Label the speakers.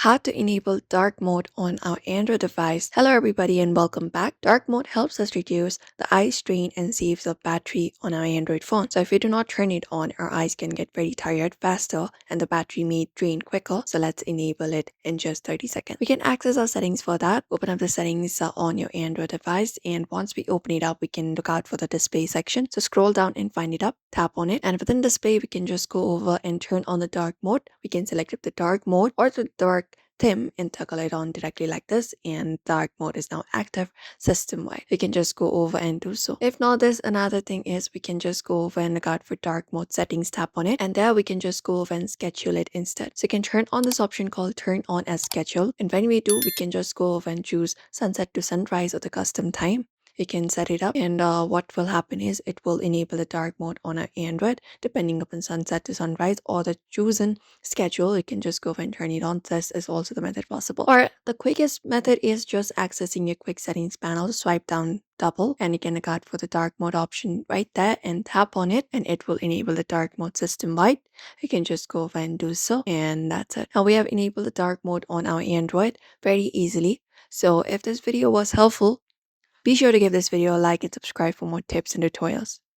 Speaker 1: how to enable dark mode on our Android device. Hello everybody and welcome back. Dark mode helps us reduce the eye strain and saves the battery on our Android phone. So if we do not turn it on, our eyes can get very tired faster and the battery may drain quicker. So let's enable it in just 30 seconds. We can access our settings for that. Open up the settings on your Android device, and once we open it up, we can look out for the display section. So scroll down and find it up, tap on it, and within display we can just go over and turn on the dark mode. We can select the dark mode or the dark theme and toggle it on directly like this, and dark mode is now active system wide. We can just go over and do so. If not, there's another thing is we can just go over and look out for dark mode settings, tap on it, and there we can just go over and schedule it instead. So you can turn on this option called turn on as schedule, and when we do, we can just go over and choose sunset to sunrise or the custom time. We can set it up, and what will happen is it will enable the dark mode on our Android depending upon sunset to sunrise or the chosen schedule. You can just go and turn it on. This is also the method possible, or the quickest method is just accessing your quick settings panel. Swipe down double and you can look out for the dark mode option right there and tap on it, and it will enable the dark mode system wide. You can just go over and do so, and that's it. Now we have enabled the dark mode on our Android very easily. So if this video was helpful, be sure to give this video a like and subscribe for more tips and tutorials.